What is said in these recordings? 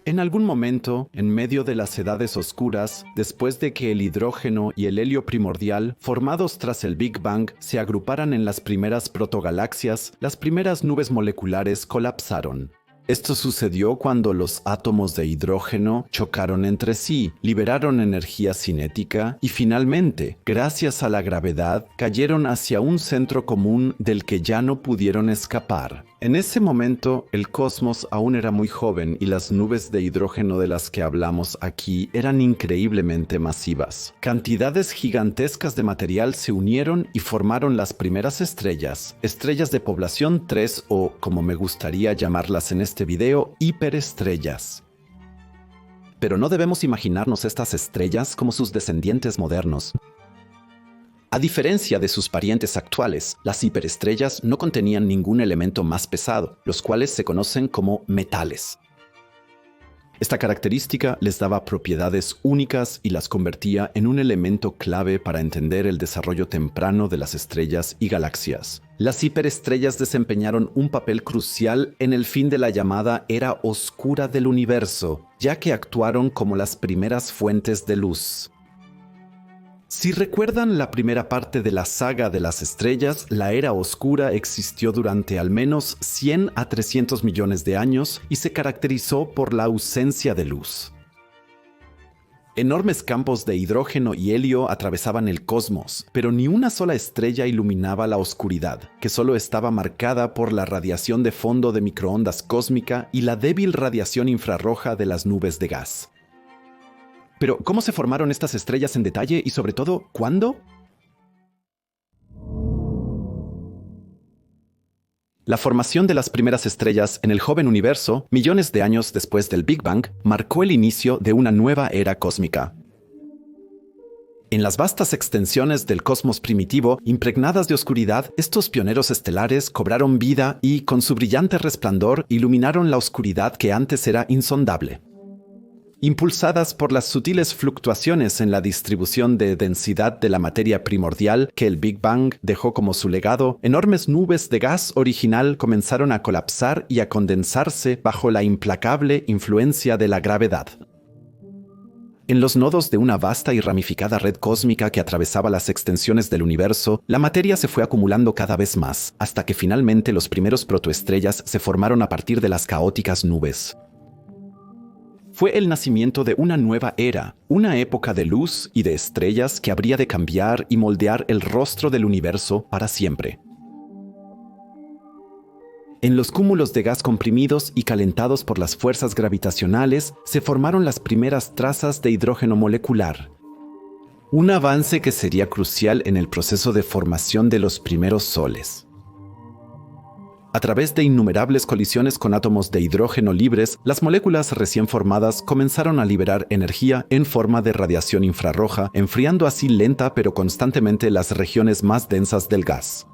En algún momento, en medio de las edades oscuras, después de que el hidrógeno y el helio primordial, formados tras el Big Bang, se agruparan en las primeras protogalaxias, las primeras nubes moleculares colapsaron. Esto sucedió cuando los átomos de hidrógeno chocaron entre sí, liberaron energía cinética y finalmente, gracias a la gravedad, cayeron hacia un centro común del que ya no pudieron escapar. En ese momento, el cosmos aún era muy joven y las nubes de hidrógeno de las que hablamos aquí eran increíblemente masivas. Cantidades gigantescas de material se unieron y formaron las primeras estrellas de población 3 o, como me gustaría llamarlas en este video, hiperestrellas. Pero no debemos imaginarnos estas estrellas como sus descendientes modernos. A diferencia de sus parientes actuales, las hiperestrellas no contenían ningún elemento más pesado, los cuales se conocen como metales. Esta característica les daba propiedades únicas y las convertía en un elemento clave para entender el desarrollo temprano de las estrellas y galaxias. Las hiperestrellas desempeñaron un papel crucial en el fin de la llamada Era Oscura del Universo, ya que actuaron como las primeras fuentes de luz. Si recuerdan la primera parte de la saga de las estrellas, la Era Oscura existió durante al menos 100 a 300 millones de años y se caracterizó por la ausencia de luz. Enormes campos de hidrógeno y helio atravesaban el cosmos, pero ni una sola estrella iluminaba la oscuridad, que solo estaba marcada por la radiación de fondo de microondas cósmica y la débil radiación infrarroja de las nubes de gas. Pero, ¿cómo se formaron estas estrellas en detalle y sobre todo, cuándo? La formación de las primeras estrellas en el joven universo, millones de años después del Big Bang, marcó el inicio de una nueva era cósmica. En las vastas extensiones del cosmos primitivo, impregnadas de oscuridad, estos pioneros estelares cobraron vida y, con su brillante resplandor, iluminaron la oscuridad que antes era insondable. Impulsadas por las sutiles fluctuaciones en la distribución de densidad de la materia primordial que el Big Bang dejó como su legado, enormes nubes de gas original comenzaron a colapsar y a condensarse bajo la implacable influencia de la gravedad. En los nodos de una vasta y ramificada red cósmica que atravesaba las extensiones del universo, la materia se fue acumulando cada vez más, hasta que finalmente los primeros protoestrellas se formaron a partir de las caóticas nubes. Fue el nacimiento de una nueva era, una época de luz y de estrellas que habría de cambiar y moldear el rostro del universo para siempre. En los cúmulos de gas comprimidos y calentados por las fuerzas gravitacionales se formaron las primeras trazas de hidrógeno molecular. Un avance que sería crucial en el proceso de formación de los primeros soles. A través de innumerables colisiones con átomos de hidrógeno libres, las moléculas recién formadas comenzaron a liberar energía en forma de radiación infrarroja, enfriando así lenta pero constantemente las regiones más densas del gas.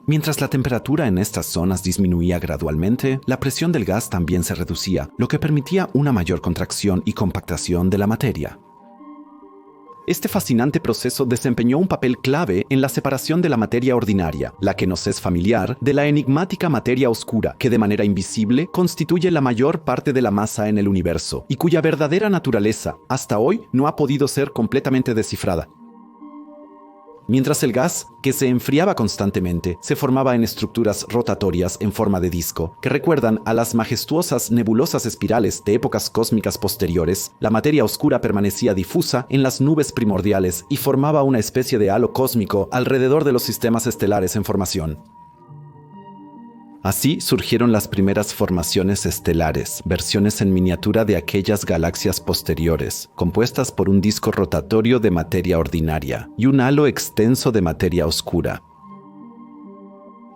Mientras la temperatura en estas zonas disminuía gradualmente, la presión del gas también se reducía, lo que permitía una mayor contracción y compactación de la materia. Este fascinante proceso desempeñó un papel clave en la separación de la materia ordinaria, la que nos es familiar, de la enigmática materia oscura, que de manera invisible constituye la mayor parte de la masa en el universo, y cuya verdadera naturaleza, hasta hoy, no ha podido ser completamente descifrada. Mientras el gas, que se enfriaba constantemente, se formaba en estructuras rotatorias en forma de disco, que recuerdan a las majestuosas nebulosas espirales de épocas cósmicas posteriores, la materia oscura permanecía difusa en las nubes primordiales y formaba una especie de halo cósmico alrededor de los sistemas estelares en formación. Así surgieron las primeras formaciones estelares, versiones en miniatura de aquellas galaxias posteriores, compuestas por un disco rotatorio de materia ordinaria y un halo extenso de materia oscura.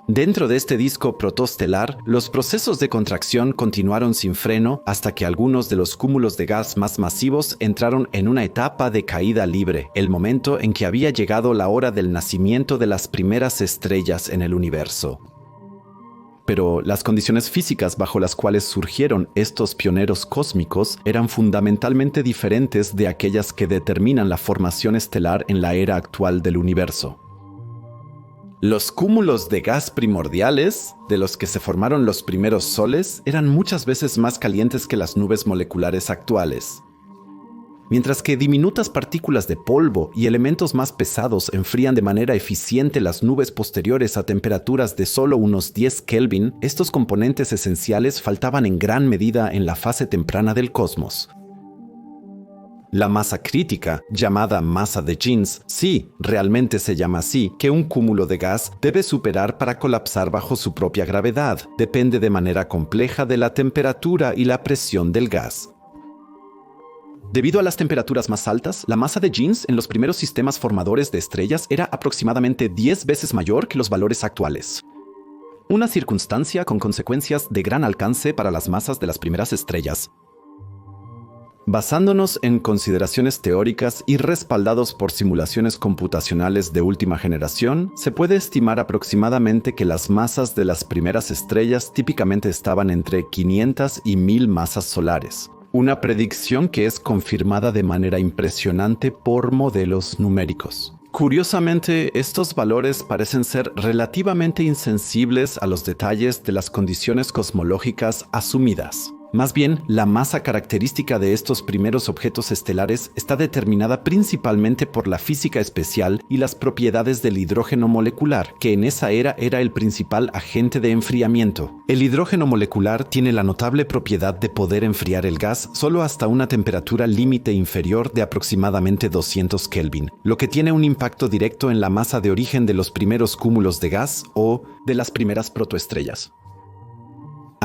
Dentro de este disco protostelar, los procesos de contracción continuaron sin freno hasta que algunos de los cúmulos de gas más masivos entraron en una etapa de caída libre, el momento en que había llegado la hora del nacimiento de las primeras estrellas en el universo. Pero las condiciones físicas bajo las cuales surgieron estos pioneros cósmicos eran fundamentalmente diferentes de aquellas que determinan la formación estelar en la era actual del universo. Los cúmulos de gas primordiales, de los que se formaron los primeros soles, eran muchas veces más calientes que las nubes moleculares actuales. Mientras que diminutas partículas de polvo y elementos más pesados enfrían de manera eficiente las nubes posteriores a temperaturas de solo unos 10 Kelvin, estos componentes esenciales faltaban en gran medida en la fase temprana del cosmos. La masa crítica, llamada masa de Jeans, sí, realmente se llama así, que un cúmulo de gas debe superar para colapsar bajo su propia gravedad, depende de manera compleja de la temperatura y la presión del gas. Debido a las temperaturas más altas, la masa de Jeans en los primeros sistemas formadores de estrellas era aproximadamente 10 veces mayor que los valores actuales. Una circunstancia con consecuencias de gran alcance para las masas de las primeras estrellas. Basándonos en consideraciones teóricas y respaldados por simulaciones computacionales de última generación, se puede estimar aproximadamente que las masas de las primeras estrellas típicamente estaban entre 500 y 1000 masas solares. Una predicción que es confirmada de manera impresionante por modelos numéricos. Curiosamente, estos valores parecen ser relativamente insensibles a los detalles de las condiciones cosmológicas asumidas. Más bien, la masa característica de estos primeros objetos estelares está determinada principalmente por la física especial y las propiedades del hidrógeno molecular, que en esa era el principal agente de enfriamiento. El hidrógeno molecular tiene la notable propiedad de poder enfriar el gas solo hasta una temperatura límite inferior de aproximadamente 200 Kelvin, lo que tiene un impacto directo en la masa de origen de los primeros cúmulos de gas o de las primeras protoestrellas.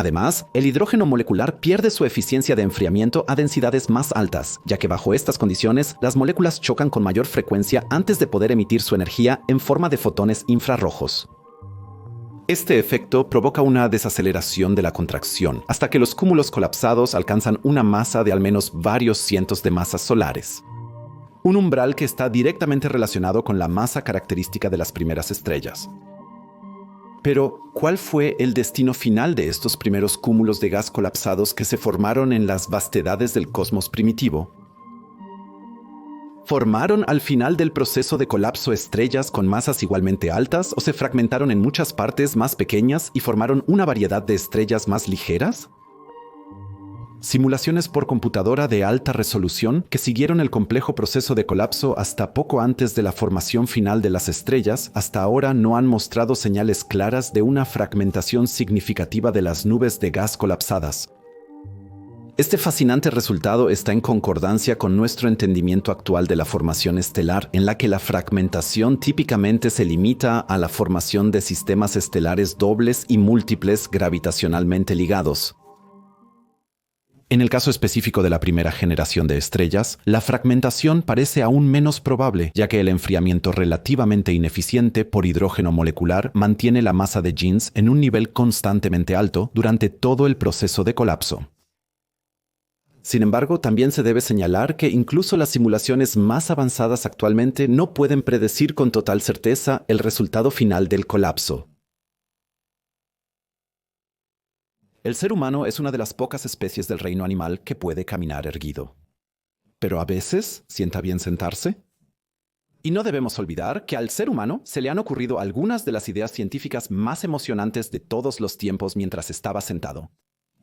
Además, el hidrógeno molecular pierde su eficiencia de enfriamiento a densidades más altas, ya que bajo estas condiciones, las moléculas chocan con mayor frecuencia antes de poder emitir su energía en forma de fotones infrarrojos. Este efecto provoca una desaceleración de la contracción, hasta que los cúmulos colapsados alcanzan una masa de al menos varios cientos de masas solares. Un umbral que está directamente relacionado con la masa característica de las primeras estrellas. Pero, ¿cuál fue el destino final de estos primeros cúmulos de gas colapsados que se formaron en las vastedades del cosmos primitivo? ¿Formaron al final del proceso de colapso estrellas con masas igualmente altas o se fragmentaron en muchas partes más pequeñas y formaron una variedad de estrellas más ligeras? Simulaciones por computadora de alta resolución que siguieron el complejo proceso de colapso hasta poco antes de la formación final de las estrellas, hasta ahora no han mostrado señales claras de una fragmentación significativa de las nubes de gas colapsadas. Este fascinante resultado está en concordancia con nuestro entendimiento actual de la formación estelar, en la que la fragmentación típicamente se limita a la formación de sistemas estelares dobles y múltiples gravitacionalmente ligados. En el caso específico de la primera generación de estrellas, la fragmentación parece aún menos probable, ya que el enfriamiento relativamente ineficiente por hidrógeno molecular mantiene la masa de Jeans en un nivel constantemente alto durante todo el proceso de colapso. Sin embargo, también se debe señalar que incluso las simulaciones más avanzadas actualmente no pueden predecir con total certeza el resultado final del colapso. El ser humano es una de las pocas especies del reino animal que puede caminar erguido. Pero a veces sienta bien sentarse. Y no debemos olvidar que al ser humano se le han ocurrido algunas de las ideas científicas más emocionantes de todos los tiempos mientras estaba sentado.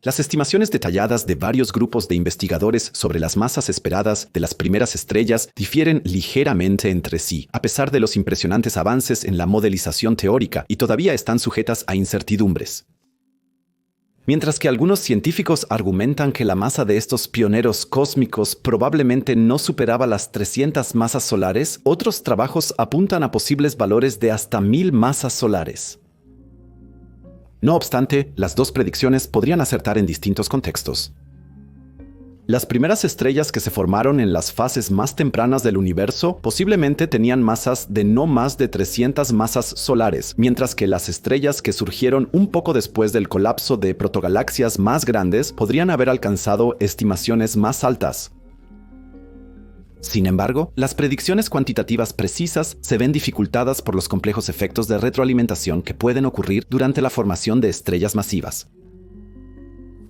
Las estimaciones detalladas de varios grupos de investigadores sobre las masas esperadas de las primeras estrellas difieren ligeramente entre sí, a pesar de los impresionantes avances en la modelización teórica, y todavía están sujetas a incertidumbres. Mientras que algunos científicos argumentan que la masa de estos pioneros cósmicos probablemente no superaba las 300 masas solares, otros trabajos apuntan a posibles valores de hasta 1000 masas solares. No obstante, las dos predicciones podrían acertar en distintos contextos. Las primeras estrellas que se formaron en las fases más tempranas del universo posiblemente tenían masas de no más de 300 masas solares, mientras que las estrellas que surgieron un poco después del colapso de protogalaxias más grandes podrían haber alcanzado estimaciones más altas. Sin embargo, las predicciones cuantitativas precisas se ven dificultadas por los complejos efectos de retroalimentación que pueden ocurrir durante la formación de estrellas masivas.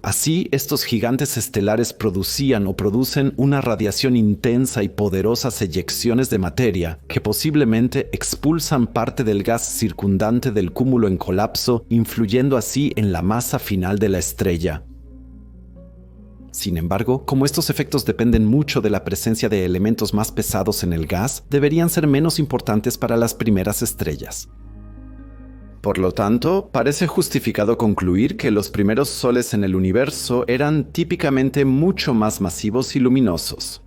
Así, estos gigantes estelares producían o producen una radiación intensa y poderosas eyecciones de materia que posiblemente expulsan parte del gas circundante del cúmulo en colapso, influyendo así en la masa final de la estrella. Sin embargo, como estos efectos dependen mucho de la presencia de elementos más pesados en el gas, deberían ser menos importantes para las primeras estrellas. Por lo tanto, parece justificado concluir que los primeros soles en el universo eran típicamente mucho más masivos y luminosos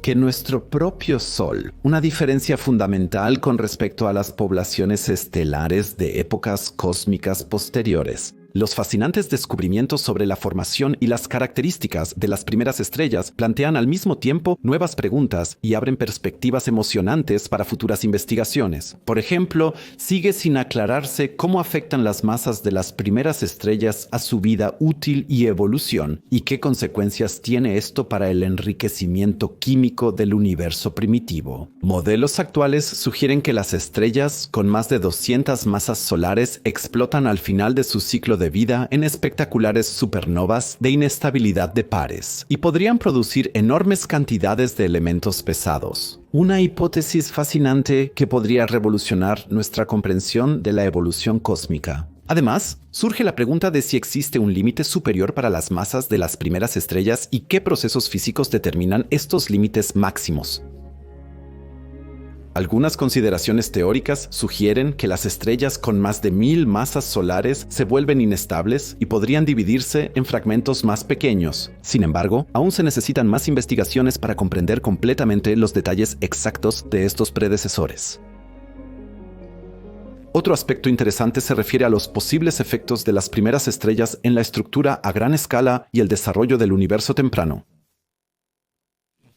que nuestro propio Sol, una diferencia fundamental con respecto a las poblaciones estelares de épocas cósmicas posteriores. Los fascinantes descubrimientos sobre la formación y las características de las primeras estrellas plantean al mismo tiempo nuevas preguntas y abren perspectivas emocionantes para futuras investigaciones. Por ejemplo, sigue sin aclararse cómo afectan las masas de las primeras estrellas a su vida útil y evolución, y qué consecuencias tiene esto para el enriquecimiento químico del universo primitivo. Modelos actuales sugieren que las estrellas con más de 200 masas solares explotan al final de su ciclo de vida en espectaculares supernovas de inestabilidad de pares y podrían producir enormes cantidades de elementos pesados. Una hipótesis fascinante que podría revolucionar nuestra comprensión de la evolución cósmica. Además, surge la pregunta de si existe un límite superior para las masas de las primeras estrellas y qué procesos físicos determinan estos límites máximos. Algunas consideraciones teóricas sugieren que las estrellas con más de 1000 masas solares se vuelven inestables y podrían dividirse en fragmentos más pequeños. Sin embargo, aún se necesitan más investigaciones para comprender completamente los detalles exactos de estos predecesores. Otro aspecto interesante se refiere a los posibles efectos de las primeras estrellas en la estructura a gran escala y el desarrollo del universo temprano.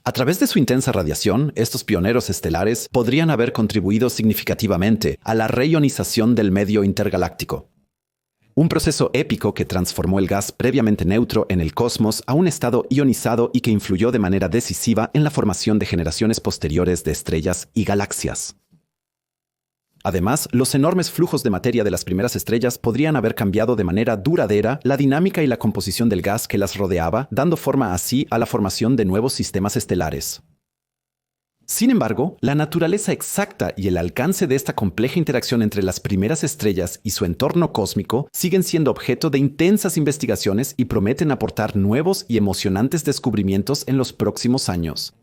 A través de su intensa radiación, estos pioneros estelares podrían haber contribuido significativamente a la reionización del medio intergaláctico. Un proceso épico que transformó el gas previamente neutro en el cosmos a un estado ionizado y que influyó de manera decisiva en la formación de generaciones posteriores de estrellas y galaxias. Además, los enormes flujos de materia de las primeras estrellas podrían haber cambiado de manera duradera la dinámica y la composición del gas que las rodeaba, dando forma así a la formación de nuevos sistemas estelares. Sin embargo, la naturaleza exacta y el alcance de esta compleja interacción entre las primeras estrellas y su entorno cósmico siguen siendo objeto de intensas investigaciones y prometen aportar nuevos y emocionantes descubrimientos en los próximos años.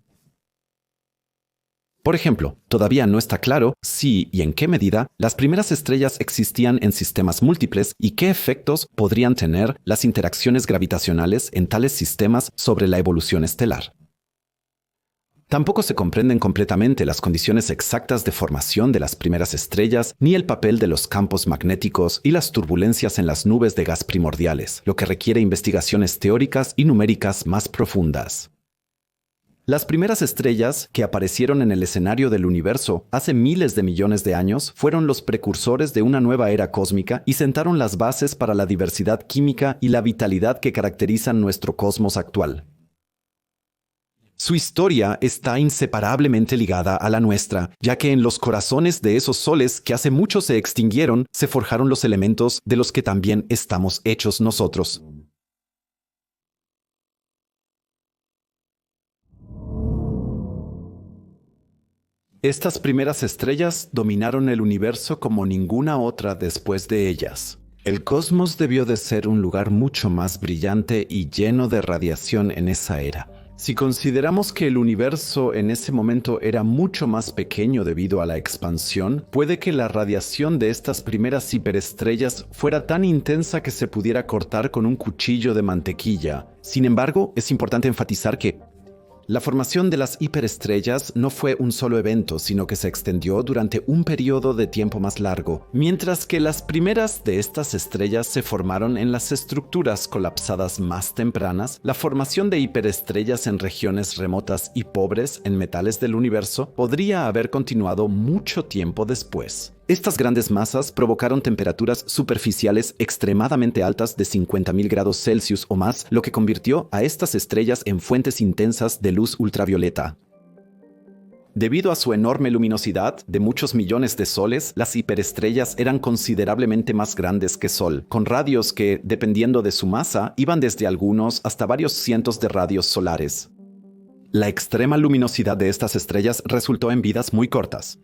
Por ejemplo, todavía no está claro si y en qué medida las primeras estrellas existían en sistemas múltiples y qué efectos podrían tener las interacciones gravitacionales en tales sistemas sobre la evolución estelar. Tampoco se comprenden completamente las condiciones exactas de formación de las primeras estrellas, ni el papel de los campos magnéticos y las turbulencias en las nubes de gas primordiales, lo que requiere investigaciones teóricas y numéricas más profundas. Las primeras estrellas que aparecieron en el escenario del universo hace miles de millones de años fueron los precursores de una nueva era cósmica y sentaron las bases para la diversidad química y la vitalidad que caracterizan nuestro cosmos actual. Su historia está inseparablemente ligada a la nuestra, ya que en los corazones de esos soles que hace mucho se extinguieron, se forjaron los elementos de los que también estamos hechos nosotros. Estas primeras estrellas dominaron el universo como ninguna otra después de ellas. El cosmos debió de ser un lugar mucho más brillante y lleno de radiación en esa era. Si consideramos que el universo en ese momento era mucho más pequeño debido a la expansión, puede que la radiación de estas primeras hiperestrellas fuera tan intensa que se pudiera cortar con un cuchillo de mantequilla. Sin embargo, es importante enfatizar que la formación de las hiperestrellas no fue un solo evento, sino que se extendió durante un periodo de tiempo más largo, mientras que las primeras de estas estrellas se formaron en las estructuras colapsadas más tempranas. La formación de hiperestrellas en regiones remotas y pobres en metales del universo podría haber continuado mucho tiempo después. Estas grandes masas provocaron temperaturas superficiales extremadamente altas de 50.000 grados Celsius o más, lo que convirtió a estas estrellas en fuentes intensas de luz ultravioleta. Debido a su enorme luminosidad, de muchos millones de soles, las hiperestrellas eran considerablemente más grandes que Sol, con radios que, dependiendo de su masa, iban desde algunos hasta varios cientos de radios solares. La extrema luminosidad de estas estrellas resultó en vidas muy cortas.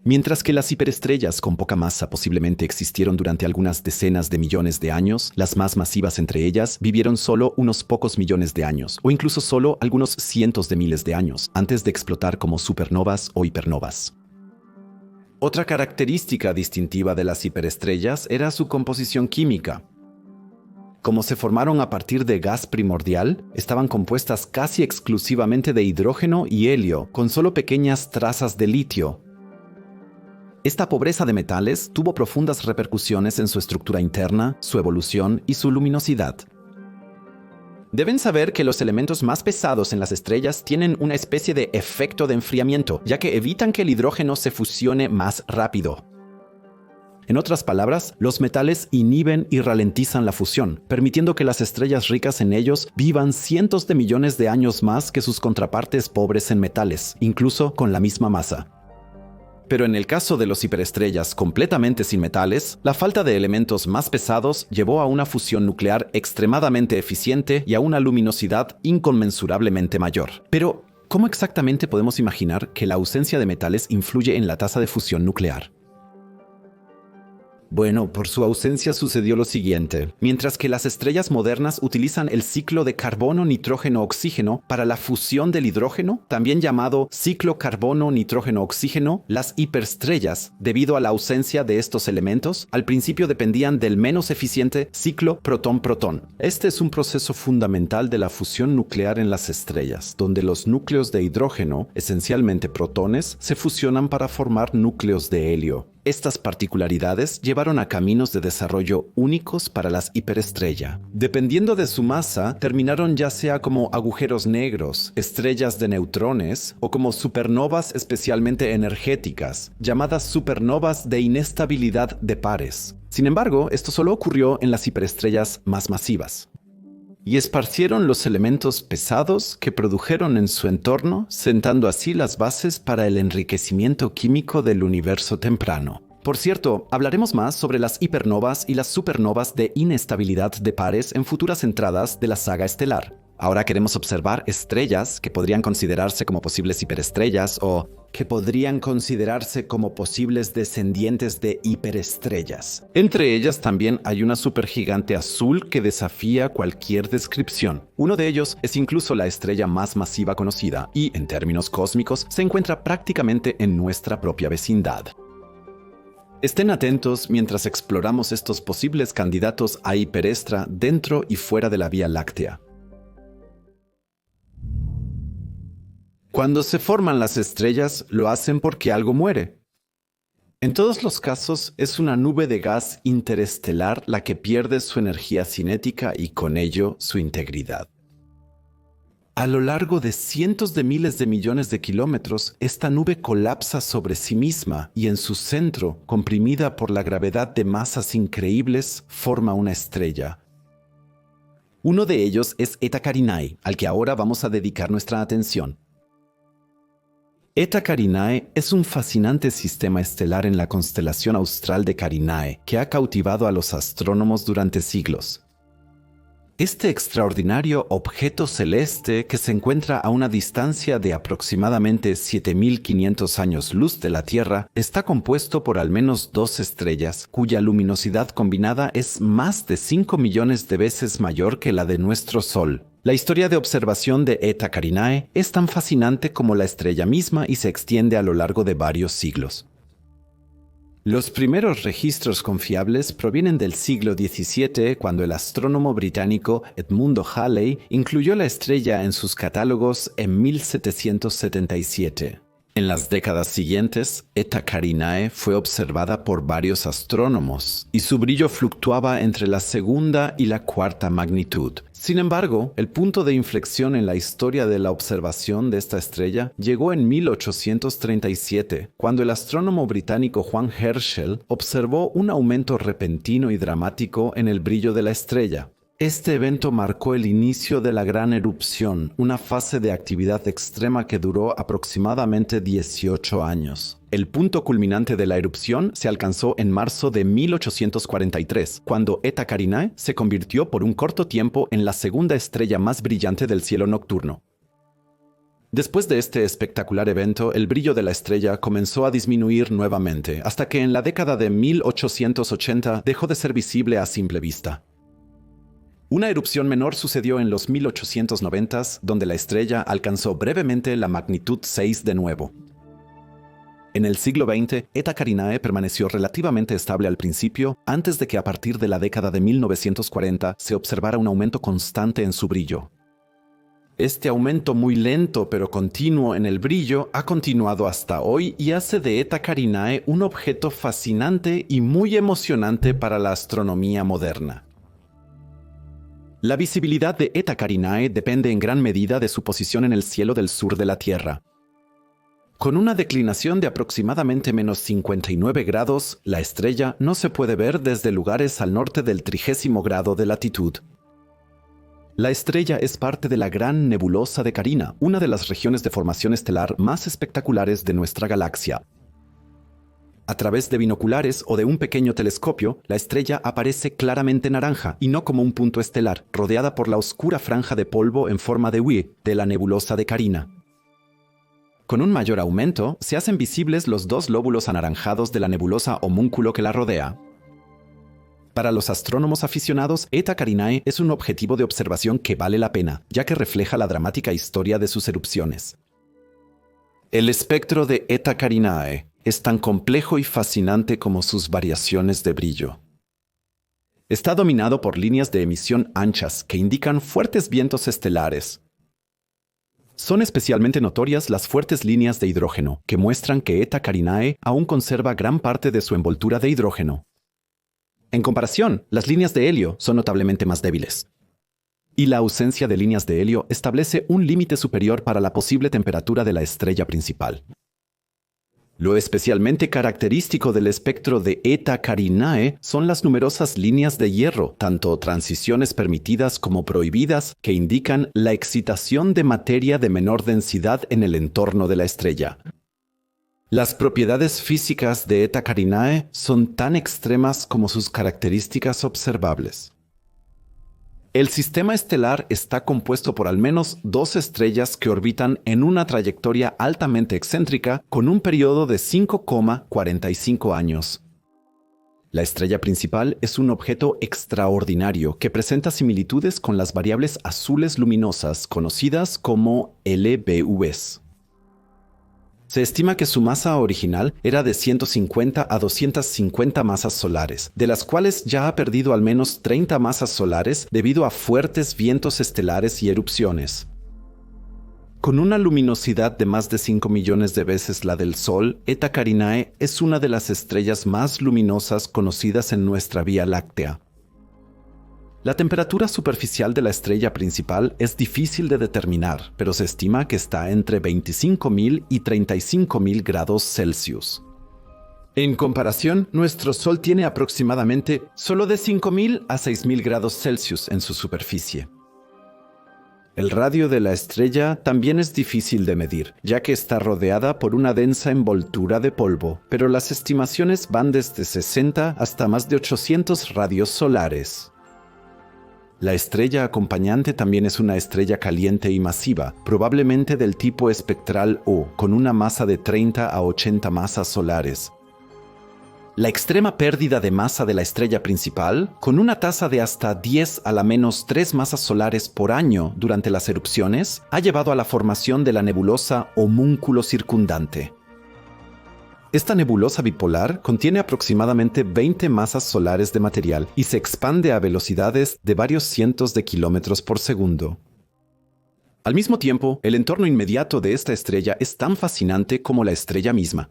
Mientras que las hiperestrellas con poca masa posiblemente existieron durante algunas decenas de millones de años, las más masivas entre ellas vivieron solo unos pocos millones de años, o incluso solo algunos cientos de miles de años, antes de explotar como supernovas o hipernovas. Otra característica distintiva de las hiperestrellas era su composición química. Como se formaron a partir de gas primordial, estaban compuestas casi exclusivamente de hidrógeno y helio, con solo pequeñas trazas de litio. Esta pobreza de metales tuvo profundas repercusiones en su estructura interna, su evolución y su luminosidad. Deben saber que los elementos más pesados en las estrellas tienen una especie de efecto de enfriamiento, ya que evitan que el hidrógeno se fusione más rápido. En otras palabras, los metales inhiben y ralentizan la fusión, permitiendo que las estrellas ricas en ellos vivan cientos de millones de años más que sus contrapartes pobres en metales, incluso con la misma masa. Pero en el caso de los hiperestrellas completamente sin metales, la falta de elementos más pesados llevó a una fusión nuclear extremadamente eficiente y a una luminosidad inconmensurablemente mayor. Pero, ¿cómo exactamente podemos imaginar que la ausencia de metales influye en la tasa de fusión nuclear? Bueno, por su ausencia sucedió lo siguiente. Mientras que las estrellas modernas utilizan el ciclo de carbono-nitrógeno-oxígeno para la fusión del hidrógeno, también llamado ciclo carbono-nitrógeno-oxígeno, las hiperestrellas, debido a la ausencia de estos elementos, al principio dependían del menos eficiente ciclo protón-protón. Este es un proceso fundamental de la fusión nuclear en las estrellas, donde los núcleos de hidrógeno, esencialmente protones, se fusionan para formar núcleos de helio. Estas particularidades llevaron a caminos de desarrollo únicos para las hiperestrellas. Dependiendo de su masa, terminaron ya sea como agujeros negros, estrellas de neutrones o como supernovas especialmente energéticas, llamadas supernovas de inestabilidad de pares. Sin embargo, esto solo ocurrió en las hiperestrellas más masivas. Y esparcieron los elementos pesados que produjeron en su entorno, sentando así las bases para el enriquecimiento químico del universo temprano. Por cierto, hablaremos más sobre las hipernovas y las supernovas de inestabilidad de pares en futuras entradas de la saga estelar. Ahora queremos observar estrellas que podrían considerarse como posibles hiperestrellas o que podrían considerarse como posibles descendientes de hiperestrellas. Entre ellas también hay una supergigante azul que desafía cualquier descripción. Uno de ellos es incluso la estrella más masiva conocida y, en términos cósmicos, se encuentra prácticamente en nuestra propia vecindad. Estén atentos mientras exploramos estos posibles candidatos a hiperestra dentro y fuera de la Vía Láctea. Cuando se forman las estrellas, lo hacen porque algo muere. En todos los casos, es una nube de gas interestelar la que pierde su energía cinética y con ello su integridad. A lo largo de cientos de miles de millones de kilómetros, esta nube colapsa sobre sí misma y en su centro, comprimida por la gravedad de masas increíbles, forma una estrella. Uno de ellos es Eta Carinae, al que ahora vamos a dedicar nuestra atención. Eta Carinae es un fascinante sistema estelar en la constelación austral de Carinae que ha cautivado a los astrónomos durante siglos. Este extraordinario objeto celeste, que se encuentra a una distancia de aproximadamente 7.500 años luz de la Tierra, está compuesto por al menos 2 estrellas, cuya luminosidad combinada es más de 5 millones de veces mayor que la de nuestro Sol. La historia de observación de Eta Carinae es tan fascinante como la estrella misma y se extiende a lo largo de varios siglos. Los primeros registros confiables provienen del siglo XVII, cuando el astrónomo británico Edmundo Halley incluyó la estrella en sus catálogos en 1777. En las décadas siguientes, Eta Carinae fue observada por varios astrónomos y su brillo fluctuaba entre la segunda y la cuarta magnitud. Sin embargo, el punto de inflexión en la historia de la observación de esta estrella llegó en 1837, cuando el astrónomo británico Juan Herschel observó un aumento repentino y dramático en el brillo de la estrella. Este evento marcó el inicio de la gran erupción, una fase de actividad extrema que duró aproximadamente 18 años. El punto culminante de la erupción se alcanzó en marzo de 1843, cuando Eta Carinae se convirtió por un corto tiempo en la segunda estrella más brillante del cielo nocturno. Después de este espectacular evento, el brillo de la estrella comenzó a disminuir nuevamente, hasta que en la década de 1880 dejó de ser visible a simple vista. Una erupción menor sucedió en los 1890s, donde la estrella alcanzó brevemente la magnitud 6 de nuevo. En el siglo XX, Eta Carinae permaneció relativamente estable al principio, antes de que a partir de la década de 1940 se observara un aumento constante en su brillo. Este aumento muy lento pero continuo en el brillo ha continuado hasta hoy y hace de Eta Carinae un objeto fascinante y muy emocionante para la astronomía moderna. La visibilidad de Eta Carinae depende en gran medida de su posición en el cielo del sur de la Tierra. Con una declinación de aproximadamente menos 59 grados, la estrella no se puede ver desde lugares al norte del 30° grado de latitud. La estrella es parte de la Gran Nebulosa de Carina, una de las regiones de formación estelar más espectaculares de nuestra galaxia. A través de binoculares o de un pequeño telescopio, la estrella aparece claramente naranja y no como un punto estelar, rodeada por la oscura franja de polvo en forma de V de la nebulosa de Carina. Con un mayor aumento, se hacen visibles los dos lóbulos anaranjados de la nebulosa homúnculo que la rodea. Para los astrónomos aficionados, Eta Carinae es un objetivo de observación que vale la pena, ya que refleja la dramática historia de sus erupciones. El espectro de Eta Carinae es tan complejo y fascinante como sus variaciones de brillo. Está dominado por líneas de emisión anchas que indican fuertes vientos estelares. Son especialmente notorias las fuertes líneas de hidrógeno, que muestran que Eta Carinae aún conserva gran parte de su envoltura de hidrógeno. En comparación, las líneas de helio son notablemente más débiles. Y la ausencia de líneas de helio establece un límite superior para la posible temperatura de la estrella principal. Lo especialmente característico del espectro de Eta Carinae son las numerosas líneas de hierro, tanto transiciones permitidas como prohibidas, que indican la excitación de materia de menor densidad en el entorno de la estrella. Las propiedades físicas de Eta Carinae son tan extremas como sus características observables. El sistema estelar está compuesto por al menos 2 estrellas que orbitan en una trayectoria altamente excéntrica con un periodo de 5,45 años. La estrella principal es un objeto extraordinario que presenta similitudes con las variables azules luminosas conocidas como LBVs. Se estima que su masa original era de 150 a 250 masas solares, de las cuales ya ha perdido al menos 30 masas solares debido a fuertes vientos estelares y erupciones. Con una luminosidad de más de 5 millones de veces la del Sol, Eta Carinae es una de las estrellas más luminosas conocidas en nuestra Vía Láctea. La temperatura superficial de la estrella principal es difícil de determinar, pero se estima que está entre 25.000 y 35.000 grados Celsius. En comparación, nuestro Sol tiene aproximadamente solo de 5.000 a 6.000 grados Celsius en su superficie. El radio de la estrella también es difícil de medir, ya que está rodeada por una densa envoltura de polvo, pero las estimaciones van desde 60 hasta más de 800 radios solares. La estrella acompañante también es una estrella caliente y masiva, probablemente del tipo espectral O, con una masa de 30 a 80 masas solares. La extrema pérdida de masa de la estrella principal, con una tasa de hasta 10 a la menos 3 masas solares por año durante las erupciones, ha llevado a la formación de la nebulosa homúnculo circundante. Esta nebulosa bipolar contiene aproximadamente 20 masas solares de material y se expande a velocidades de varios cientos de kilómetros por segundo. Al mismo tiempo, el entorno inmediato de esta estrella es tan fascinante como la estrella misma.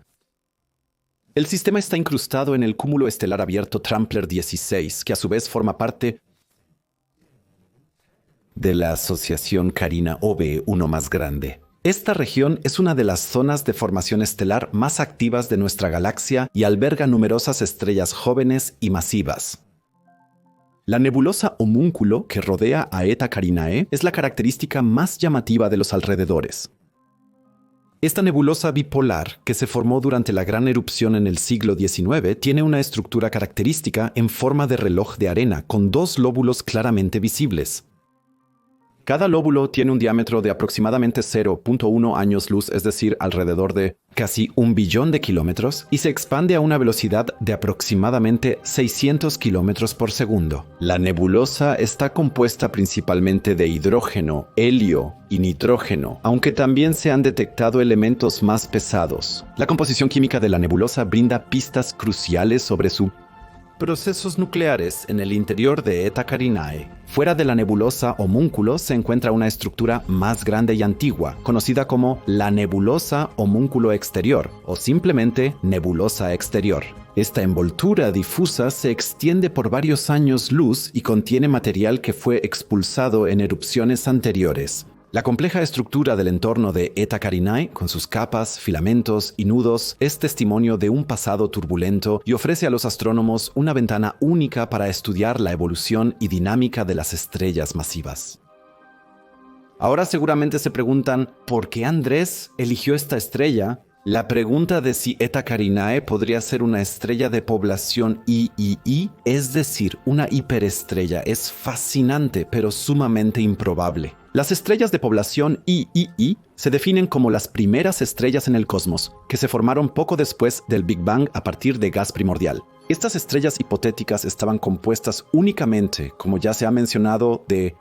El sistema está incrustado en el cúmulo estelar abierto Trampler 16, que a su vez forma parte de la asociación Carina OB1 más grande. Esta región es una de las zonas de formación estelar más activas de nuestra galaxia y alberga numerosas estrellas jóvenes y masivas. La nebulosa homúnculo que rodea a Eta Carinae es la característica más llamativa de los alrededores. Esta nebulosa bipolar, que se formó durante la gran erupción en el siglo XIX, tiene una estructura característica en forma de reloj de arena, con dos lóbulos claramente visibles. Cada lóbulo tiene un diámetro de aproximadamente 0.1 años luz, es decir, alrededor de casi 1 billón de kilómetros, y se expande a una velocidad de aproximadamente 600 kilómetros por segundo. La nebulosa está compuesta principalmente de hidrógeno, helio y nitrógeno, aunque también se han detectado elementos más pesados. La composición química de la nebulosa brinda pistas cruciales sobre su procesos nucleares en el interior de Eta Carinae. Fuera de la nebulosa homúnculo se encuentra una estructura más grande y antigua, conocida como la nebulosa homúnculo exterior o simplemente nebulosa exterior. Esta envoltura difusa se extiende por varios años luz y contiene material que fue expulsado en erupciones anteriores. La compleja estructura del entorno de Eta Carinae, con sus capas, filamentos y nudos, es testimonio de un pasado turbulento y ofrece a los astrónomos una ventana única para estudiar la evolución y dinámica de las estrellas masivas. Ahora seguramente se preguntan, ¿por qué Andrés eligió esta estrella? La pregunta de si Eta Carinae podría ser una estrella de población III, es decir, una hiperestrella, es fascinante pero sumamente improbable. Las estrellas de población III se definen como las primeras estrellas en el cosmos, que se formaron poco después del Big Bang a partir de gas primordial. Estas estrellas hipotéticas estaban compuestas únicamente, como ya se ha mencionado, de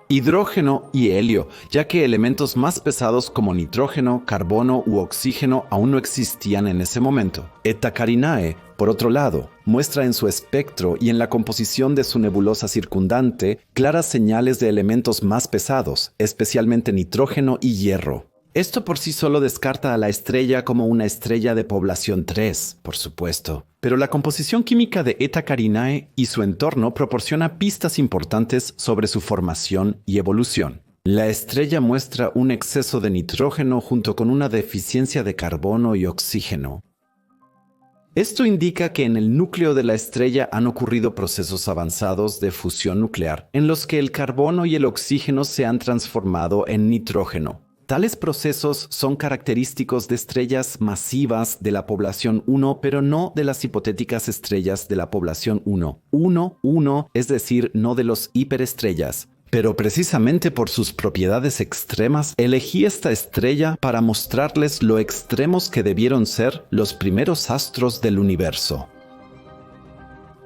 hidrógeno y helio, ya que elementos más pesados como nitrógeno, carbono u oxígeno aún no existían en ese momento. Eta Carinae, por otro lado, muestra en su espectro y en la composición de su nebulosa circundante claras señales de elementos más pesados, especialmente nitrógeno y hierro. Esto por sí solo descarta a la estrella como una estrella de población 3, por supuesto. Pero la composición química de Eta Carinae y su entorno proporciona pistas importantes sobre su formación y evolución. La estrella muestra un exceso de nitrógeno junto con una deficiencia de carbono y oxígeno. Esto indica que en el núcleo de la estrella han ocurrido procesos avanzados de fusión nuclear, en los que el carbono y el oxígeno se han transformado en nitrógeno. Tales procesos son característicos de estrellas masivas de la población 1, pero no de las hipotéticas estrellas de la población 1. 1, es decir, no de los hiperestrellas. Pero precisamente por sus propiedades extremas, elegí esta estrella para mostrarles lo extremos que debieron ser los primeros astros del universo.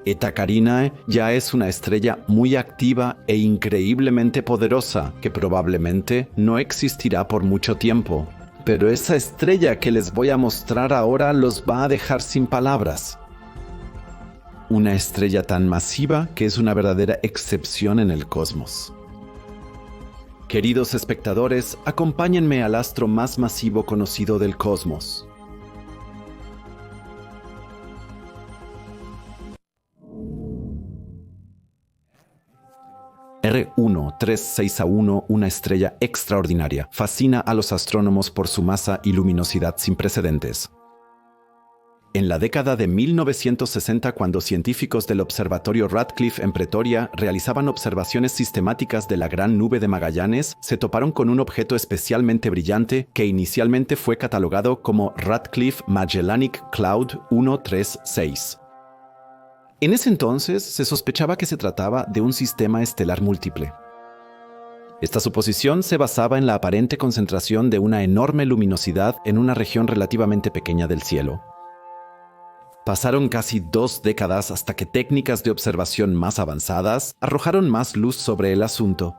Eta Carinae ya es una estrella muy activa e increíblemente poderosa, que probablemente no existirá por mucho tiempo. Pero esa estrella que les voy a mostrar ahora los va a dejar sin palabras. Una estrella tan masiva que es una verdadera excepción en el cosmos. Queridos espectadores, acompáñenme al astro más masivo conocido del cosmos. R136A1, una estrella extraordinaria, fascina a los astrónomos por su masa y luminosidad sin precedentes. En la década de 1960, cuando científicos del Observatorio Radcliffe en Pretoria realizaban observaciones sistemáticas de la Gran Nube de Magallanes, se toparon con un objeto especialmente brillante que inicialmente fue catalogado como Radcliffe Magellanic Cloud 136. En ese entonces se sospechaba que se trataba de un sistema estelar múltiple. Esta suposición se basaba en la aparente concentración de una enorme luminosidad en una región relativamente pequeña del cielo. Pasaron casi 2 décadas hasta que técnicas de observación más avanzadas arrojaron más luz sobre el asunto.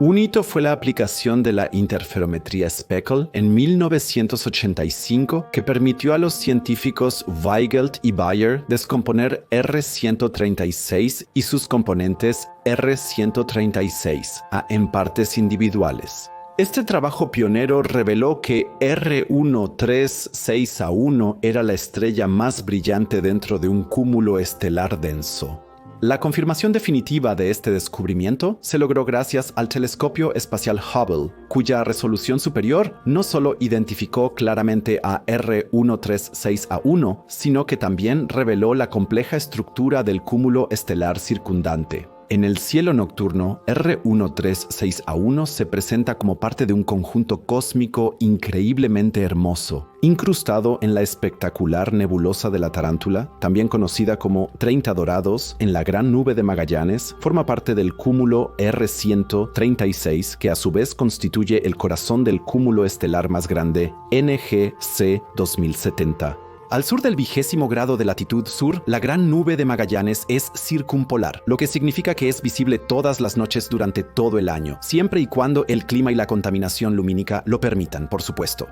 Un hito fue la aplicación de la interferometría Speckle en 1985 que permitió a los científicos Weigelt y Bayer descomponer R136 y sus componentes R136 en partes individuales. Este trabajo pionero reveló que R136A1 era la estrella más brillante dentro de un cúmulo estelar denso. La confirmación definitiva de este descubrimiento se logró gracias al telescopio espacial Hubble, cuya resolución superior no solo identificó claramente a R136A1, sino que también reveló la compleja estructura del cúmulo estelar circundante. En el cielo nocturno, R136A1 se presenta como parte de un conjunto cósmico increíblemente hermoso, incrustado en la espectacular nebulosa de la Tarántula, también conocida como 30 Dorados, en la Gran Nube de Magallanes. Forma parte del cúmulo R136, que a su vez constituye el corazón del cúmulo estelar más grande, NGC 2070. Al sur del 20° grado de latitud sur, la Gran Nube de Magallanes es circumpolar, lo que significa que es visible todas las noches durante todo el año, siempre y cuando el clima y la contaminación lumínica lo permitan, por supuesto.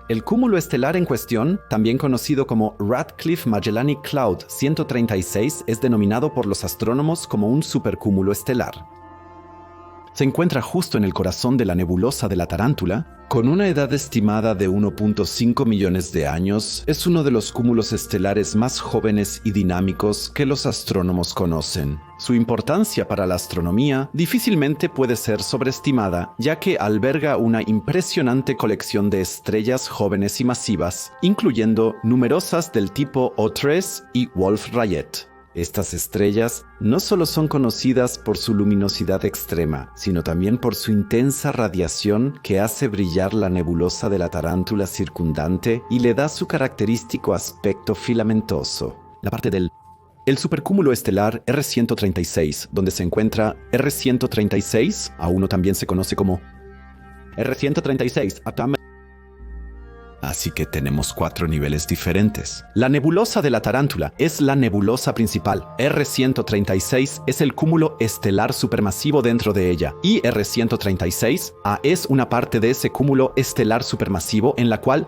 El cúmulo estelar en cuestión, también conocido como Radcliffe Magellanic Cloud 136, es denominado por los astrónomos como un supercúmulo estelar. Se encuentra justo en el corazón de la nebulosa de la Tarántula. Con una edad estimada de 1.5 millones de años, es uno de los cúmulos estelares más jóvenes y dinámicos que los astrónomos conocen. Su importancia para la astronomía difícilmente puede ser sobreestimada, ya que alberga una impresionante colección de estrellas jóvenes y masivas, incluyendo numerosas del tipo O3 y Wolf-Rayet. Estas estrellas no solo son conocidas por su luminosidad extrema, sino también por su intensa radiación que hace brillar la nebulosa de la Tarántula circundante y le da su característico aspecto filamentoso. La parte del supercúmulo estelar R136, donde se encuentra R136, A1 también se conoce como R136, así que tenemos 4 niveles diferentes. La nebulosa de la Tarántula es la nebulosa principal. R136 es el cúmulo estelar supermasivo dentro de ella. Y R136A es una parte de ese cúmulo estelar supermasivo en la cual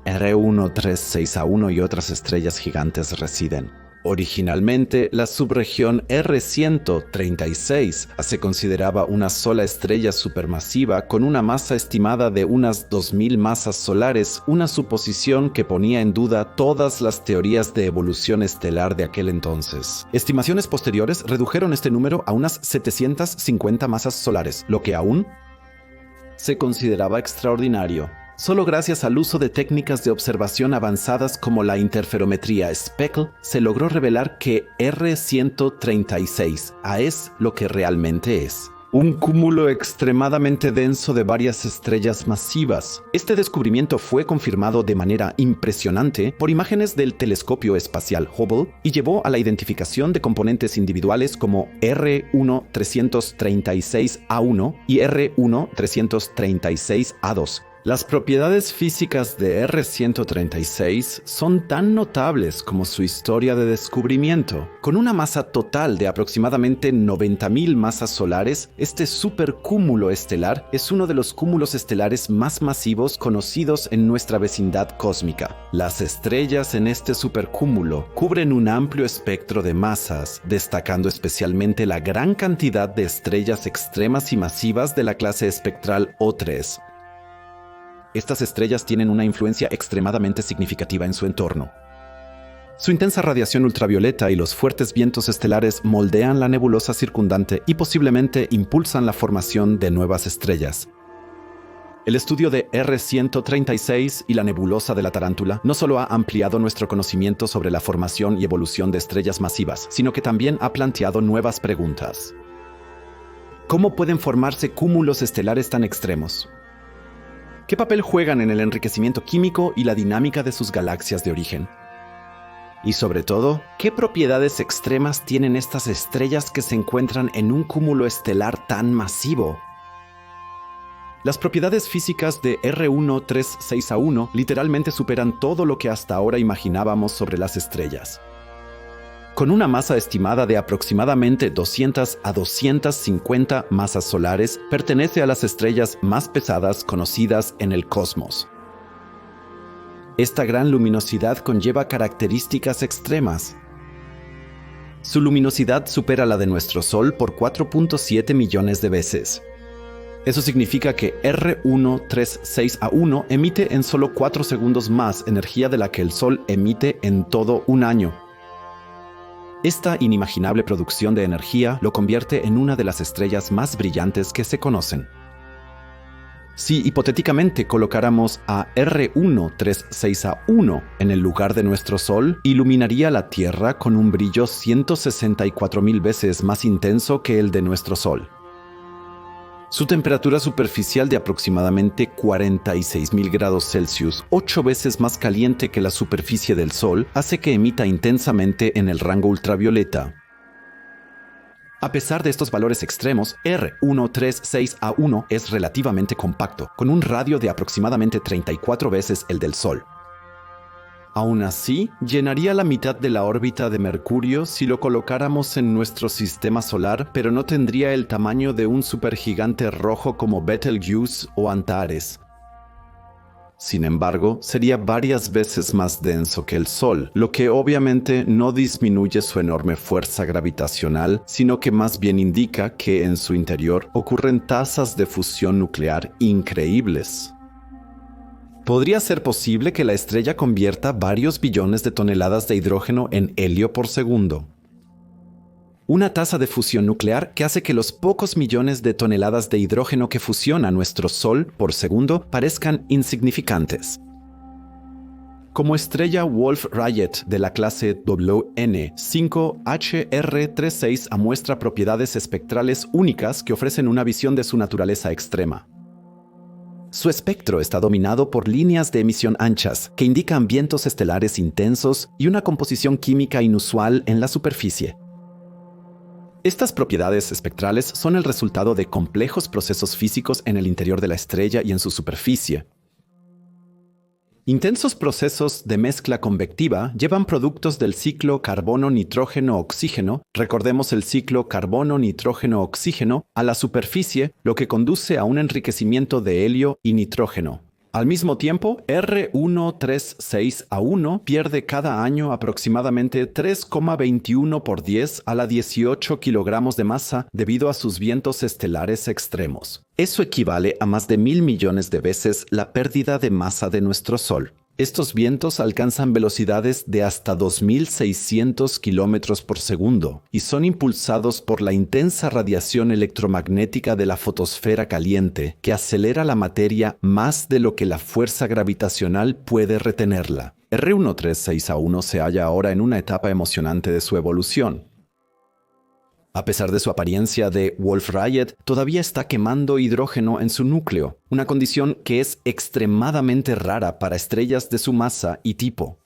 R136A1 y otras estrellas gigantes residen. Originalmente, la subregión R136 se consideraba una sola estrella supermasiva con una masa estimada de unas 2000 masas solares, una suposición que ponía en duda todas las teorías de evolución estelar de aquel entonces. Estimaciones posteriores redujeron este número a unas 750 masas solares, lo que aún se consideraba extraordinario. Solo gracias al uso de técnicas de observación avanzadas como la interferometría Speckle se logró revelar que R136A es lo que realmente es: un cúmulo extremadamente denso de varias estrellas masivas. Este descubrimiento fue confirmado de manera impresionante por imágenes del telescopio espacial Hubble y llevó a la identificación de componentes individuales como R1-336A1 y R1-336A2. Las propiedades físicas de R136 son tan notables como su historia de descubrimiento. Con una masa total de aproximadamente 90.000 masas solares, este supercúmulo estelar es uno de los cúmulos estelares más masivos conocidos en nuestra vecindad cósmica. Las estrellas en este supercúmulo cubren un amplio espectro de masas, destacando especialmente la gran cantidad de estrellas extremas y masivas de la clase espectral O3. Estas estrellas tienen una influencia extremadamente significativa en su entorno. Su intensa radiación ultravioleta y los fuertes vientos estelares moldean la nebulosa circundante y posiblemente impulsan la formación de nuevas estrellas. El estudio de R136 y la nebulosa de la Tarántula no solo ha ampliado nuestro conocimiento sobre la formación y evolución de estrellas masivas, sino que también ha planteado nuevas preguntas. ¿Cómo pueden formarse cúmulos estelares tan extremos? ¿Qué papel juegan en el enriquecimiento químico y la dinámica de sus galaxias de origen? Y sobre todo, ¿qué propiedades extremas tienen estas estrellas que se encuentran en un cúmulo estelar tan masivo? Las propiedades físicas de R136A1 literalmente superan todo lo que hasta ahora imaginábamos sobre las estrellas. Con una masa estimada de aproximadamente 200 a 250 masas solares, pertenece a las estrellas más pesadas conocidas en el cosmos. Esta gran luminosidad conlleva características extremas. Su luminosidad supera la de nuestro Sol por 4.7 millones de veces. Eso significa que R136A1 emite en solo 4 segundos más energía de la que el Sol emite en todo un año. Esta inimaginable producción de energía lo convierte en una de las estrellas más brillantes que se conocen. Si hipotéticamente colocáramos a R136A1 en el lugar de nuestro Sol, iluminaría la Tierra con un brillo 164.000 veces más intenso que el de nuestro Sol. Su temperatura superficial de aproximadamente 46.000 grados Celsius, 8 veces más caliente que la superficie del Sol, hace que emita intensamente en el rango ultravioleta. A pesar de estos valores extremos, R136A1 es relativamente compacto, con un radio de aproximadamente 34 veces el del Sol. Aún así, llenaría la mitad de la órbita de Mercurio si lo colocáramos en nuestro sistema solar, pero no tendría el tamaño de un supergigante rojo como Betelgeuse o Antares. Sin embargo, sería varias veces más denso que el Sol, lo que obviamente no disminuye su enorme fuerza gravitacional, sino que más bien indica que en su interior ocurren tasas de fusión nuclear increíbles. Podría ser posible que la estrella convierta varios billones de toneladas de hidrógeno en helio por segundo. Una tasa de fusión nuclear que hace que los pocos millones de toneladas de hidrógeno que fusiona nuestro Sol por segundo parezcan insignificantes. Como estrella Wolf-Rayet de la clase WN5HR36 muestra propiedades espectrales únicas que ofrecen una visión de su naturaleza extrema. Su espectro está dominado por líneas de emisión anchas que indican vientos estelares intensos y una composición química inusual en la superficie. Estas propiedades espectrales son el resultado de complejos procesos físicos en el interior de la estrella y en su superficie. Intensos procesos de mezcla convectiva llevan productos del ciclo carbono-nitrógeno-oxígeno, recordemos el ciclo carbono-nitrógeno-oxígeno, a la superficie, lo que conduce a un enriquecimiento de helio y nitrógeno. Al mismo tiempo, R136A1 pierde cada año aproximadamente 3,21 por 10 a la 18 kilogramos de masa debido a sus vientos estelares extremos. Eso equivale a más de 1.000 millones de veces la pérdida de masa de nuestro Sol. Estos vientos alcanzan velocidades de hasta 2.600 kilómetros por segundo y son impulsados por la intensa radiación electromagnética de la fotosfera caliente que acelera la materia más de lo que la fuerza gravitacional puede retenerla. R136A1 se halla ahora en una etapa emocionante de su evolución. A pesar de su apariencia de Wolf-Rayet, todavía está quemando hidrógeno en su núcleo, una condición que es extremadamente rara para estrellas de su masa y tipo.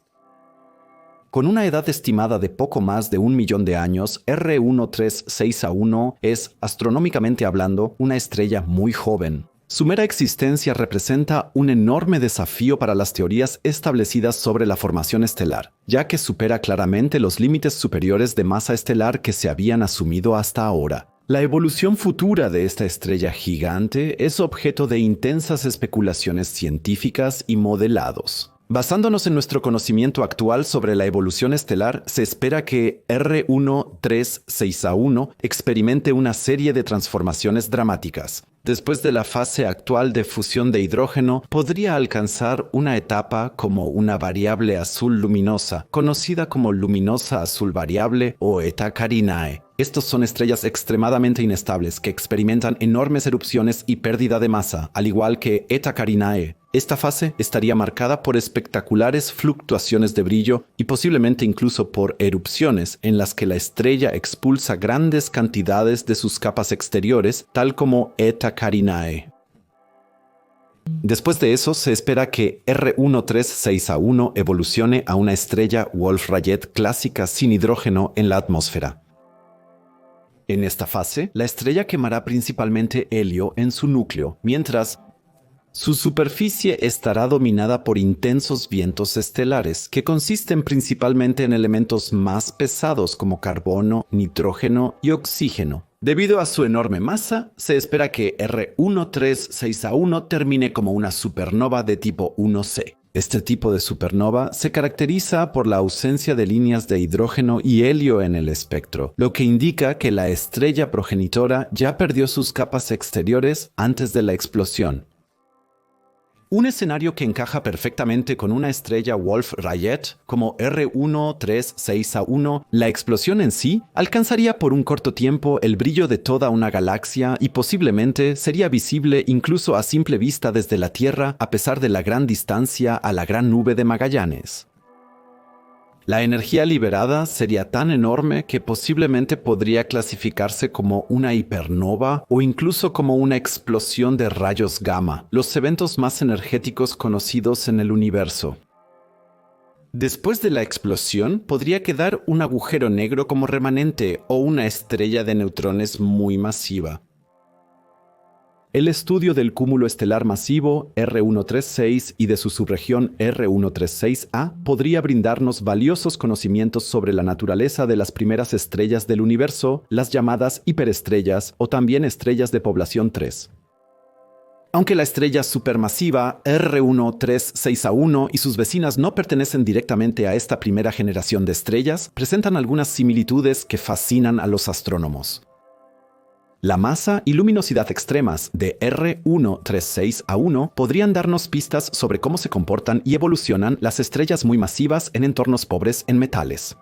Con una edad estimada de poco más de 1 millón de años, R136A1 es, astronómicamente hablando, una estrella muy joven. Su mera existencia representa un enorme desafío para las teorías establecidas sobre la formación estelar, ya que supera claramente los límites superiores de masa estelar que se habían asumido hasta ahora. La evolución futura de esta estrella gigante es objeto de intensas especulaciones científicas y modelados. Basándonos en nuestro conocimiento actual sobre la evolución estelar, se espera que R136A1 experimente una serie de transformaciones dramáticas. Después de la fase actual de fusión de hidrógeno, podría alcanzar una etapa como una variable azul luminosa, conocida como luminosa azul variable o Eta Carinae. Estos son estrellas extremadamente inestables que experimentan enormes erupciones y pérdida de masa, al igual que Eta Carinae. Esta fase estaría marcada por espectaculares fluctuaciones de brillo y posiblemente incluso por erupciones en las que la estrella expulsa grandes cantidades de sus capas exteriores, tal como Eta Carinae. Después de eso, se espera que R136A1 evolucione a una estrella Wolf-Rayet clásica sin hidrógeno en la atmósfera. En esta fase, la estrella quemará principalmente helio en su núcleo, mientras su superficie estará dominada por intensos vientos estelares, que consisten principalmente en elementos más pesados como carbono, nitrógeno y oxígeno. Debido a su enorme masa, se espera que R136A1 termine como una supernova de tipo 1C. Este tipo de supernova se caracteriza por la ausencia de líneas de hidrógeno y helio en el espectro, lo que indica que la estrella progenitora ya perdió sus capas exteriores antes de la explosión. Un escenario que encaja perfectamente con una estrella Wolf-Rayet como R136A1, la explosión en sí alcanzaría por un corto tiempo el brillo de toda una galaxia y posiblemente sería visible incluso a simple vista desde la Tierra a pesar de la gran distancia a la Gran Nube de Magallanes. La energía liberada sería tan enorme que posiblemente podría clasificarse como una hipernova o incluso como una explosión de rayos gamma, los eventos más energéticos conocidos en el universo. Después de la explosión, podría quedar un agujero negro como remanente o una estrella de neutrones muy masiva. El estudio del cúmulo estelar masivo R136 y de su subregión R136A podría brindarnos valiosos conocimientos sobre la naturaleza de las primeras estrellas del universo, las llamadas hiperestrellas o también estrellas de población 3. Aunque la estrella supermasiva R136A1 y sus vecinas no pertenecen directamente a esta primera generación de estrellas, presentan algunas similitudes que fascinan a los astrónomos. La masa y luminosidad extremas de R136A1 podrían darnos pistas sobre cómo se comportan y evolucionan las estrellas muy masivas en entornos pobres en metales.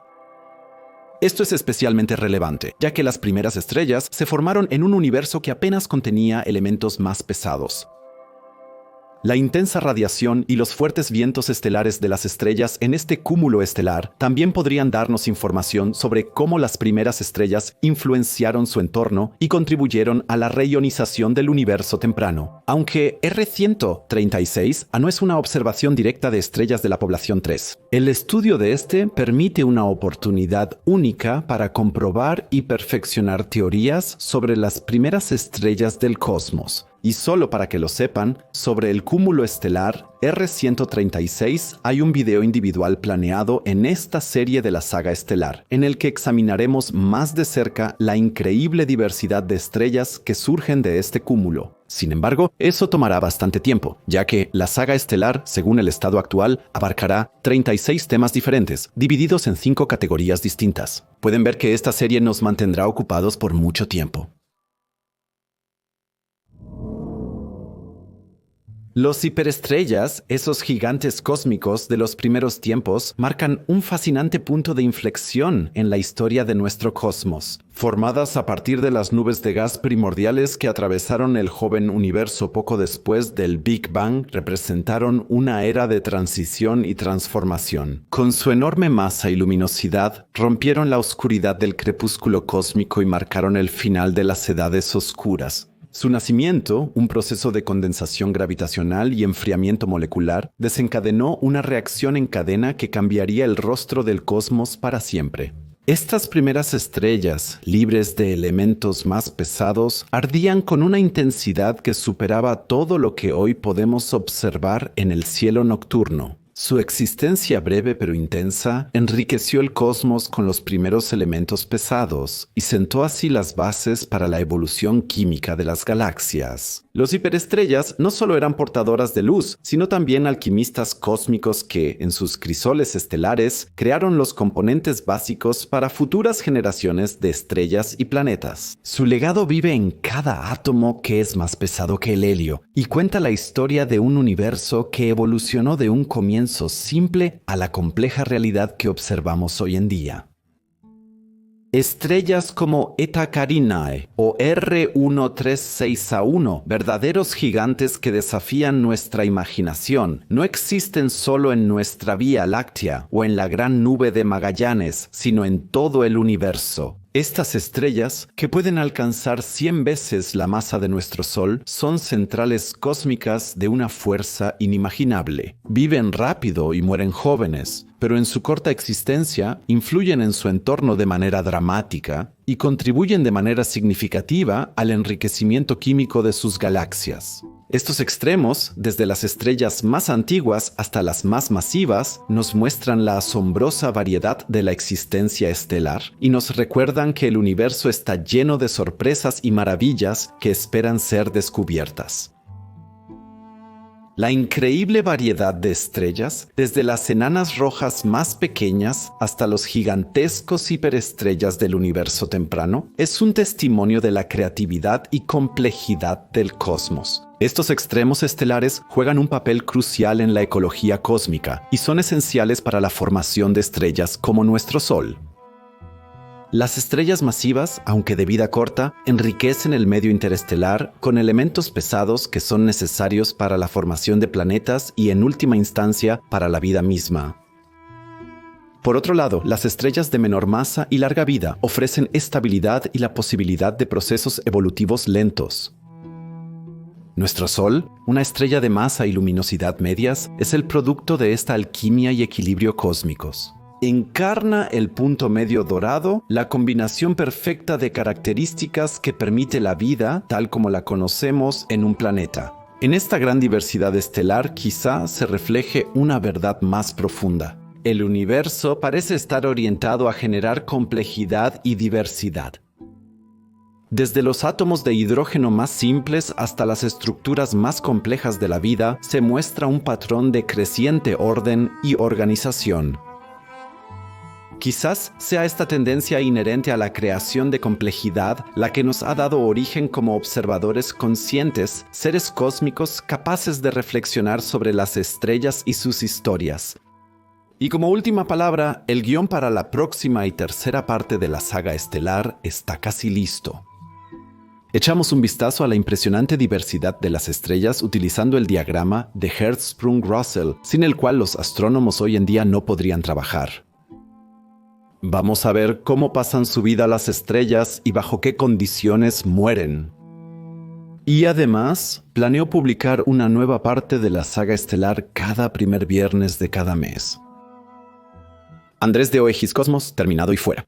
Esto es especialmente relevante, ya que las primeras estrellas se formaron en un universo que apenas contenía elementos más pesados. La intensa radiación y los fuertes vientos estelares de las estrellas en este cúmulo estelar también podrían darnos información sobre cómo las primeras estrellas influenciaron su entorno y contribuyeron a la reionización del universo temprano. Aunque R136 no es una observación directa de estrellas de la población 3, el estudio de este permite una oportunidad única para comprobar y perfeccionar teorías sobre las primeras estrellas del cosmos. Y solo para que lo sepan, sobre el cúmulo estelar R136 hay un video individual planeado en esta serie de la saga estelar, en el que examinaremos más de cerca la increíble diversidad de estrellas que surgen de este cúmulo. Sin embargo, eso tomará bastante tiempo, ya que la saga estelar, según el estado actual, abarcará 36 temas diferentes, divididos en 5 categorías distintas. Pueden ver que esta serie nos mantendrá ocupados por mucho tiempo. Los hiperestrellas, esos gigantes cósmicos de los primeros tiempos, marcan un fascinante punto de inflexión en la historia de nuestro cosmos. Formadas a partir de las nubes de gas primordiales que atravesaron el joven universo poco después del Big Bang, representaron una era de transición y transformación. Con su enorme masa y luminosidad, rompieron la oscuridad del crepúsculo cósmico y marcaron el final de las edades oscuras. Su nacimiento, un proceso de condensación gravitacional y enfriamiento molecular, desencadenó una reacción en cadena que cambiaría el rostro del cosmos para siempre. Estas primeras estrellas, libres de elementos más pesados, ardían con una intensidad que superaba todo lo que hoy podemos observar en el cielo nocturno. Su existencia breve pero intensa enriqueció el cosmos con los primeros elementos pesados y sentó así las bases para la evolución química de las galaxias. Los hiperestrellas no solo eran portadoras de luz, sino también alquimistas cósmicos que, en sus crisoles estelares, crearon los componentes básicos para futuras generaciones de estrellas y planetas. Su legado vive en cada átomo que es más pesado que el helio y cuenta la historia de un universo que evolucionó de un comienzo simple a la compleja realidad que observamos hoy en día. Estrellas como Eta Carinae o R136A1, verdaderos gigantes que desafían nuestra imaginación, no existen solo en nuestra Vía Láctea o en la Gran Nube de Magallanes, sino en todo el universo. Estas estrellas, que pueden alcanzar 100 veces la masa de nuestro Sol, son centrales cósmicas de una fuerza inimaginable. Viven rápido y mueren jóvenes, pero en su corta existencia influyen en su entorno de manera dramática y contribuyen de manera significativa al enriquecimiento químico de sus galaxias. Estos extremos, desde las estrellas más antiguas hasta las más masivas, nos muestran la asombrosa variedad de la existencia estelar y nos recuerdan que el universo está lleno de sorpresas y maravillas que esperan ser descubiertas. La increíble variedad de estrellas, desde las enanas rojas más pequeñas hasta los gigantescos hiperestrellas del universo temprano, es un testimonio de la creatividad y complejidad del cosmos. Estos extremos estelares juegan un papel crucial en la ecología cósmica y son esenciales para la formación de estrellas como nuestro Sol. Las estrellas masivas, aunque de vida corta, enriquecen el medio interestelar con elementos pesados que son necesarios para la formación de planetas y, en última instancia, para la vida misma. Por otro lado, las estrellas de menor masa y larga vida ofrecen estabilidad y la posibilidad de procesos evolutivos lentos. Nuestro Sol, una estrella de masa y luminosidad medias, es el producto de esta alquimia y equilibrio cósmicos. Encarna el punto medio dorado, la combinación perfecta de características que permite la vida, tal como la conocemos, en un planeta. En esta gran diversidad estelar quizá se refleje una verdad más profunda. El universo parece estar orientado a generar complejidad y diversidad. Desde los átomos de hidrógeno más simples hasta las estructuras más complejas de la vida, se muestra un patrón de creciente orden y organización. Quizás sea esta tendencia inherente a la creación de complejidad la que nos ha dado origen como observadores conscientes, seres cósmicos capaces de reflexionar sobre las estrellas y sus historias. Y como última palabra, el guión para la próxima y tercera parte de la saga estelar está casi listo. Echamos un vistazo a la impresionante diversidad de las estrellas utilizando el diagrama de Hertzsprung-Russell, sin el cual los astrónomos hoy en día no podrían trabajar. Vamos a ver cómo pasan su vida las estrellas y bajo qué condiciones mueren. Y además, planeo publicar una nueva parte de la saga estelar cada primer viernes de cada mes. Andrés de OX Cosmos, terminado y fuera.